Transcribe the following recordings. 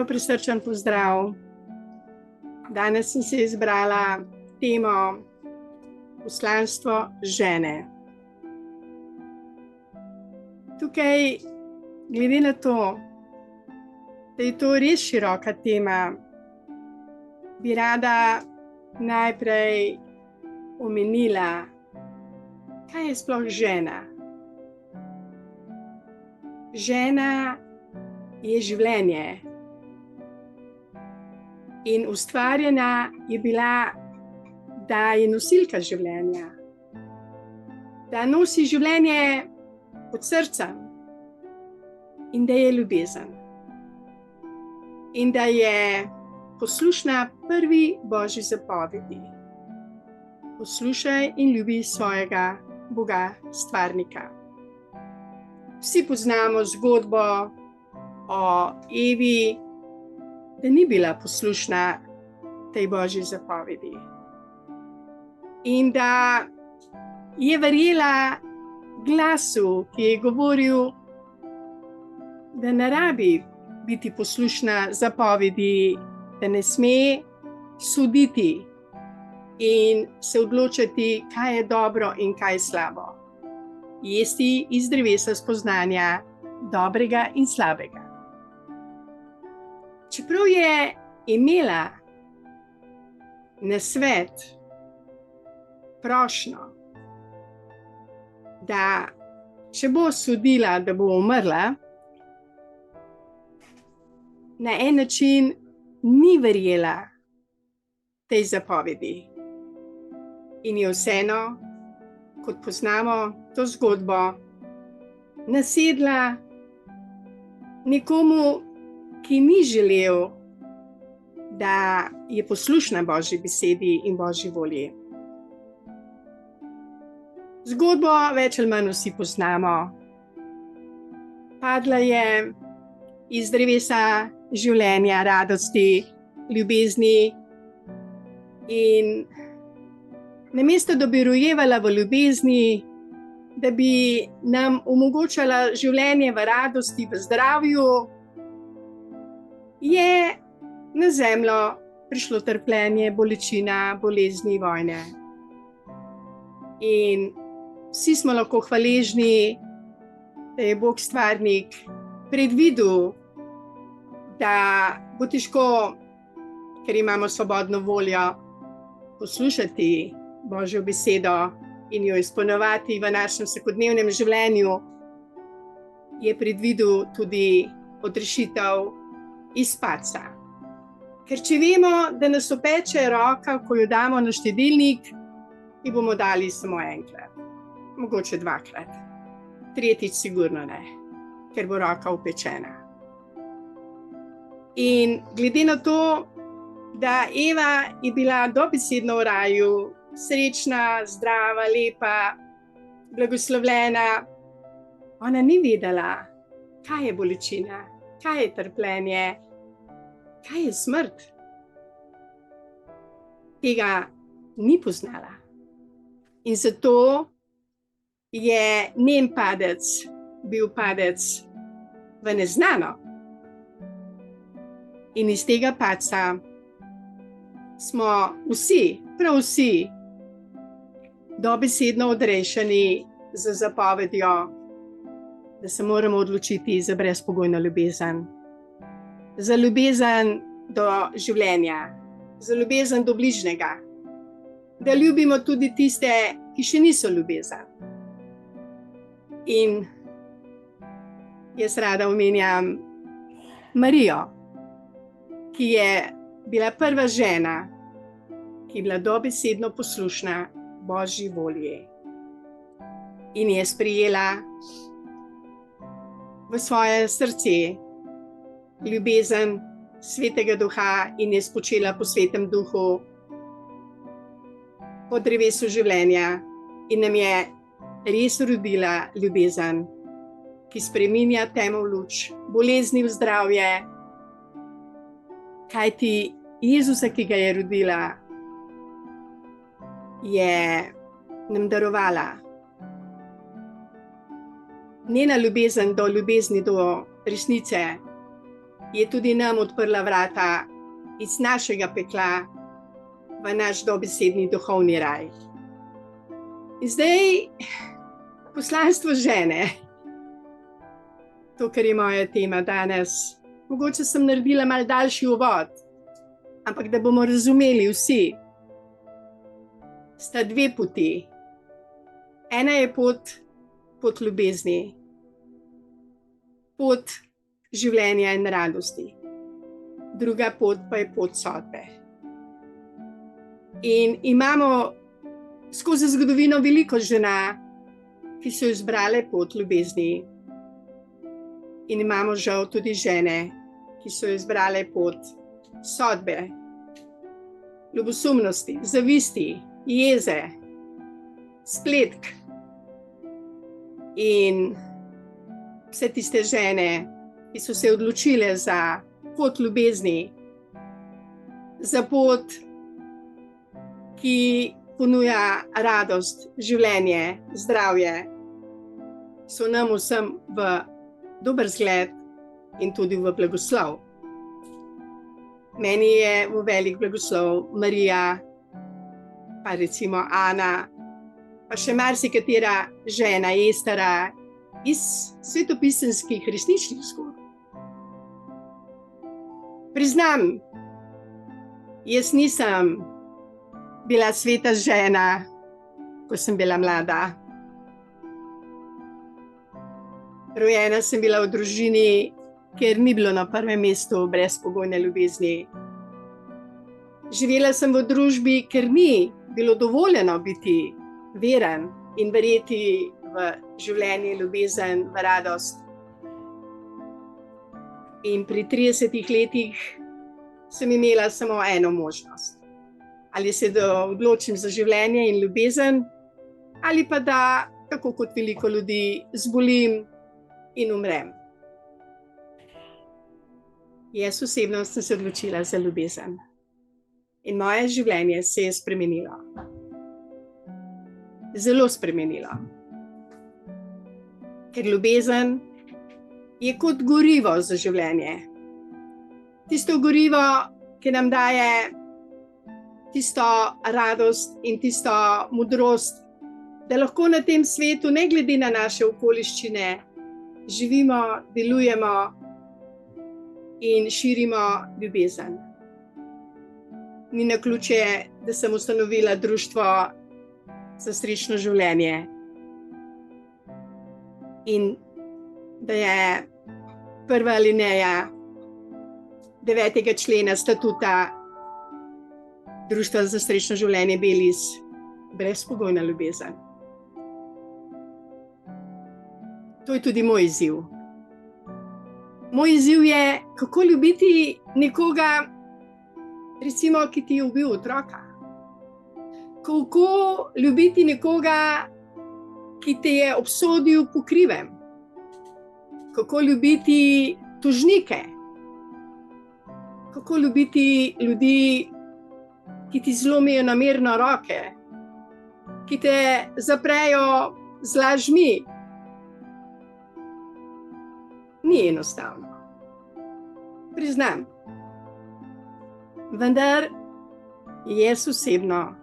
prisrčen pozdrav. Danes sem si izbrala temo poslanstvo žene. Tukaj, glede na to, da je to res široka tema, bi rada najprej omenila, kaj je sploh žena. Žena je življenje in ustvarjena je bila, da je nosilka življenja, da nosi življenje pod srcem in da je ljubezen in da je poslušna prvi Božji zapovedi. Poslušaj in ljubi svojega Boga, stvarnika. Vsi poznamo zgodbo o Evi, da ni bila poslušna tej Božji zapovedi in da je verjela glasu, ki je govoril, da ne rabi biti poslušna zapovedi, da ne sme soditi in se odločiti, kaj je dobro in kaj je slabo. Jesti iz drevesa spoznanja dobrega in slabega. Čeprav je imela nasvet, prošnjo, da če bo sodila, da bo umrla, na en način ni verjela tej zapovedi. In je vseeno, kot poznamo to zgodbo, nasedla nekomu, ki ni želel, da je poslušna Božji besedi in Božji volji. Zgodbo več ali manj vsi poznamo. Padla je iz drevesa življenja, radosti, ljubezni in namesto, da bi rojevala v ljubezni, da bi nam omogočala življenje v radosti, v zdravju, je na zemljo prišlo trpljenje, bolečina, bolezni, vojne. In vsi smo lahko hvaležni, da je Bog stvarnik predvidel, da bo težko, ker imamo svobodno voljo, poslušati Božjo besedo in jo izpolnjevati v našem vsakodnevnem življenju, je predvidel tudi odrešitev iz padca. Ker če vemo, da nas opeče roka, ko jo damo na štedilnik, ji bomo dali samo enkrat, mogoče dvakrat, tretjič sigurno ne, ker bo roka opečena. In glede na to, da Eva je bila dobesedno v raju, srečna, zdrava, lepa, blagoslovljena, ona ni vedela, kaj je bolečina, kaj je trpljenje, kaj je smrt. Tega ni poznala. In zato je njen padec bil padec v neznano. In iz tega padca smo vsi, prav vsi, dobesedno odrešeni z zapovedjo, da se moramo odločiti za brezpogojno ljubezen. Za ljubezen do življenja, za ljubezen do bližnjega, da ljubimo tudi tiste, ki še niso ljubezen. In jaz rada omenjam Marijo, ki je bila prva žena, ki je bila dobesedno poslušna Božji volji in je sprejela v svoje srce ljubezen Svetega Duha in je spočela po Svetem Duhu po drevesu življenja in nam je res rodila ljubezen, ki spreminja temo v luč, bolezni v zdravje, kajti Jezusa, ki ga je rodila, je nam darovala. Njena ljubezen do ljubezni do resnice je tudi nam odprla vrata iz našega pekla v naš dobesedni duhovni raj. In zdaj poslanstvo žene, to, kar je moja tema danes. Mogoče sem naredila malo daljši uvod, ampak da bomo razumeli vsi, sta dve poti. Ena je pot ljubezni, pot življenja in radosti. Druga pot pa je pot sodbe. In imamo skozi zgodovino veliko žena, ki so izbrale pot ljubezni. In imamo žal tudi žene, ki so izbrale pot sodbe, ljubosumnosti, zavisti, jeze, spletk. In vse tiste žene, ki so se odločile za pot ljubezni, za pot, ki ponuja radost, življenje, zdravje, so nam vsem v dober zgled in tudi v blagoslov. Meni je v velik blagoslov Marija, pa recimo Ana, pa še marsikatera žena, Estera, iz svetopisemskih resničnih zgodb. Priznam, jaz nisem bila sveta žena, ko sem bila mlada. Rojena sem bila v družini, kjer ni bilo na prvem mestu brezpogojne ljubezni. Živela sem v družbi, kjer ni bilo dovoljeno biti veren in verjeti v življenje, ljubezen, v radost. In pri 30 letih sem imela samo eno možnost. Ali se odločim za življenje in ljubezen, ali pa da, tako kot veliko ljudi, zbolim in umrem. Jaz osebno sem se odločila za ljubezen. In moje življenje se je spremenilo. Zelo spremenilo. Ker ljubezen je kot gorivo za življenje. Tisto gorivo, ki nam daje tisto radost in tisto modrost, da lahko na tem svetu, ne glede na naše okoliščine, živimo, delujemo in širimo ljubezen. Ni naključje, da sem ustanovila društvo za srečno življenje in da je prva alineja 9. člena statuta Društva za srečno življenje Belis brezpogojna ljubezen. To je tudi moj izziv. Moj izziv je, kako ljubiti nekoga, recimo, ki ti je ubil otroka. Kako ljubiti nekoga, ki te je obsodil po krivem. Kako ljubiti tožnike. Kako ljubiti ljudi, ki ti zlomijo namerno roke, ki te zaprejo z lažmi. Ni enostavno. Priznam. Vendar jaz osebno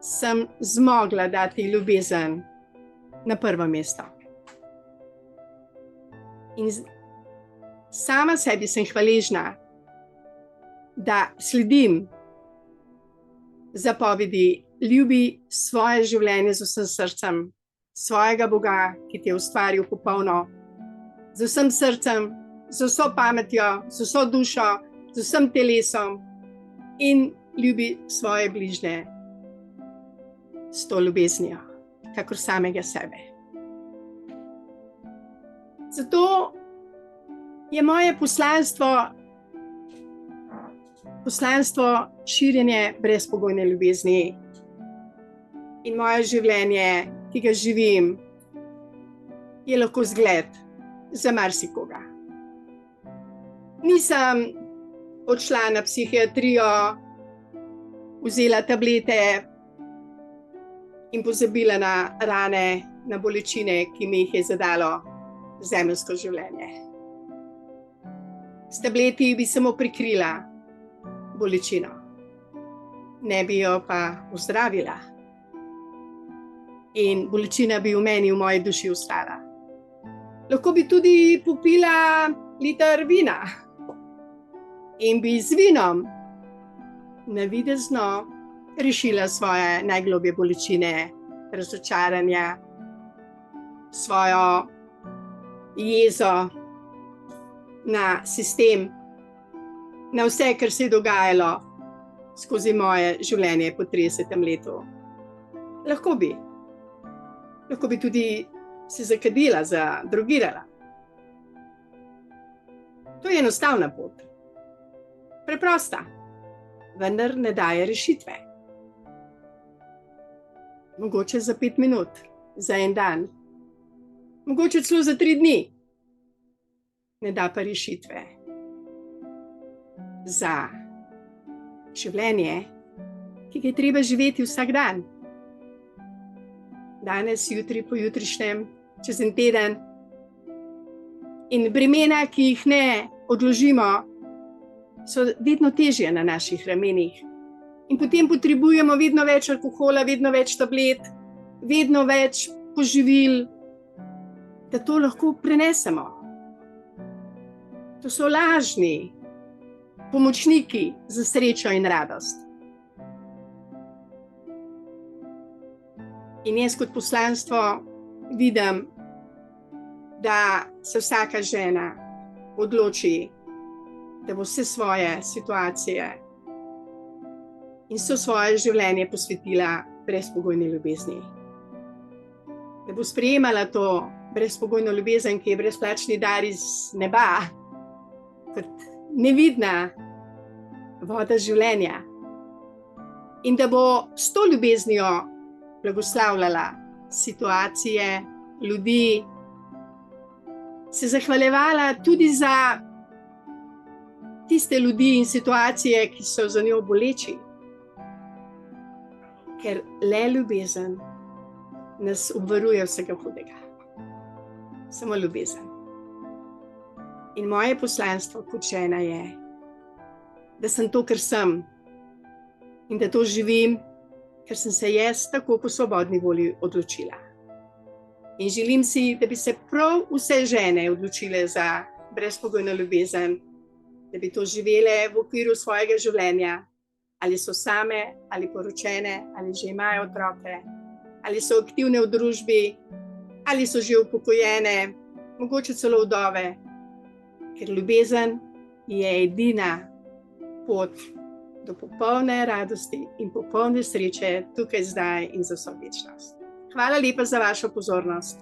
sem zmogla dati ljubezen na prvo mesto. In sama sebi sem hvaležna, da sledim zapovedi: ljubi svoje življenje z vsem srcem, svojega Boga, ki te je ustvaril popolno, z vsem srcem, z vso pametjo, z vso dušo, z vsem telesom, in ljubi svoje bližnje s to ljubeznijo, kakor samega sebe. Zato je moje poslanstvo širjenje brezpogojne ljubezni. In moje življenje, ki ga živim, je lahko zgled za marsikoga. Nisem odšla na psihiatrijo, vzela tablete in pozabila na rane, na bolečine, ki mi jih je zadalo zemeljsko življenje. S tableti bi samo prikrila bolečino, ne bi jo pa ozdravila. In bolečina bi v meni, v moji duši ostala. Lahko bi tudi popila liter vina in bi z vinom navidezno rešila svoje najgloblje bolečine, razočaranja, svojo jezo na sistem, na vse, kar se je dogajalo skozi moje življenje po 30. letu. Lahko bi tudi se zakadila, zadrogirala. To je enostavna pot. Preprosta, vendar ne daje rešitve. Mogoče za 5 minut, za en dan, mogoče celo za 3 dni. Ne da pa rešitve za življenje, ki ga je treba živeti vsak dan. Danes, jutri, pojutrišnjem, čez en teden. In bremena, ki jih ne odložimo, so vedno težje na naših ramenih. In potem potrebujemo vedno več alkohola, vedno več tablet, vedno več poživil, da to lahko prenesemo. To so lažni pomočniki za srečo in radost. In jaz kot poslanstvo vidim, da se vsaka žena odloči, da bo vse svoje situacije in vse svoje življenje posvetila brezpogojni ljubezni. Da bo sprejemala to brezpogojno ljubezen, ki je brezplačni dar iz neba, kot nevidna voda življenja. In da bo s to ljubeznijo blagoslavljala situacije, ljudi, se zahvaljevala tudi za tiste ljudi in situacije, ki so za njo boleči. Ker le ljubezen nas obvaruje vsega hudega. Samo ljubezen. In moje poslanstvo kot žena je, da sem to, kar sem, in da to živim, ker sem se jaz tako po svobodni volji odločila. In želim si, da bi se prav vse žene odločile za brezpogojno ljubezen, da bi to živele v okviru svojega življenja, ali so same, ali poročene, ali že imajo otroke, ali so aktivne v družbi, ali so že upokojene, mogoče celo vdove, ker ljubezen je edina pot do popolne radosti in popolne sreče tukaj zdaj in za vso večnost. Hvala lepa za vašo pozornost.